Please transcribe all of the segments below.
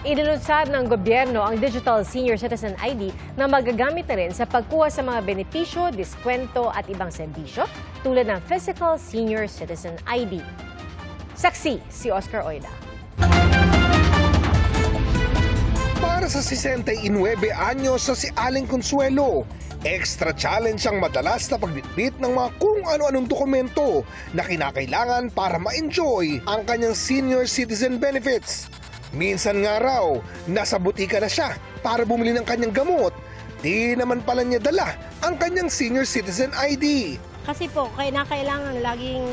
Inilunsad ng gobyerno ang Digital Senior Citizen ID na magagamit na rin sa pagkuha sa mga benepisyo, diskwento at ibang serbisyo tulad ng Physical Senior Citizen ID. Saksi si Oscar Oida. Para sa 69 anyos sa si Aling Consuelo, extra challenge ang madalas na pagbitbit ng mga kung ano-anong dokumento na kinakailangan para ma-enjoy ang kanyang senior citizen benefits. Minsan nga raw, nasa butika na siya para bumili ng kanyang gamot. Di naman pala niya dala ang kanyang senior citizen ID. Kasi po, kailangan laging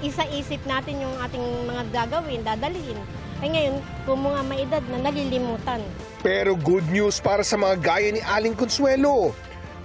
isa-isip natin yung ating mga gagawin, dadalhin. Ay ngayon, kung mga maedad na nalilimutan. Pero good news para sa mga gaya ni Aling Consuelo.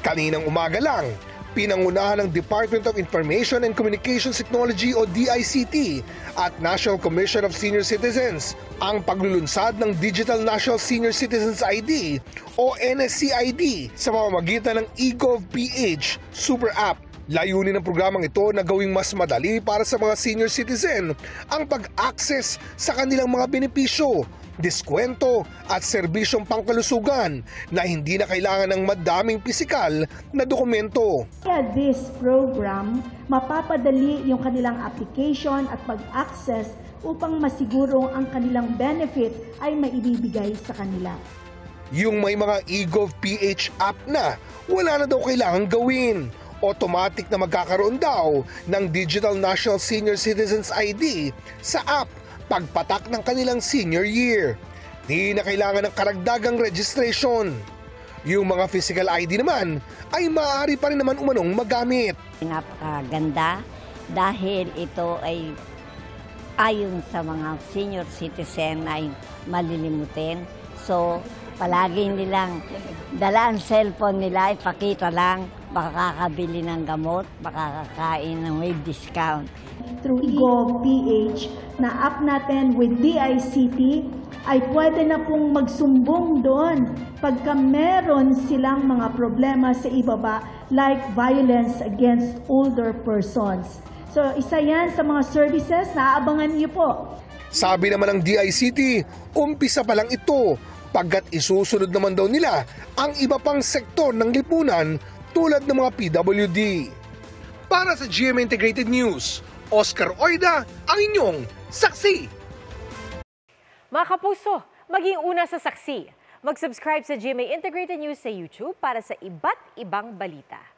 Kaninang umaga lang, pinangunahan ng Department of Information and Communications Technology o DICT at National Commission of Senior Citizens ang paglulunsad ng Digital National Senior Citizens ID o NSCID sa pamamagitan ng eGov.ph Super App. Layunin ng programang ito na gawing mas madali para sa mga senior citizen ang pag-access sa kanilang mga benepisyo, diskwento at serbisyong pangkalusugan na hindi na kailangan ng madaming pisikal na dokumento. Kaya this program, mapapadali yung kanilang application at pag-access upang masigurong ang kanilang benefit ay maibibigay sa kanila. Yung may mga eGov.ph app na, wala na daw kailangang gawin. Automatic na magkakaroon daw ng Digital National Senior Citizens ID sa app pagpatak ng kanilang senior year. Di na kailangan ng karagdagang registration. Yung mga physical ID naman ay maaari pa rin naman umanong magamit. Napakaganda dahil ito ay ayon sa mga senior citizen ay malilimutin. So palagi nilang dala ang cellphone nila, ipakita lang, makakabili ng gamot, makakakain ng may discount. Through eGov.ph na app natin with DICT ay pwede na pong magsumbong doon pagka meron silang mga problema sa ibaba like violence against older persons. So isa yan sa mga services na aabangan niyo po. Sabi naman ng DICT, umpisa pa lang ito pagkat isusunod naman daw nila ang iba pang sektor ng lipunan tulad ng mga PWD. Para sa GMA Integrated News, Oscar Oida, ang inyong saksi. Mga kapuso, maging una sa saksi. Mag-subscribe sa GMA Integrated News sa YouTube para sa iba't ibang balita.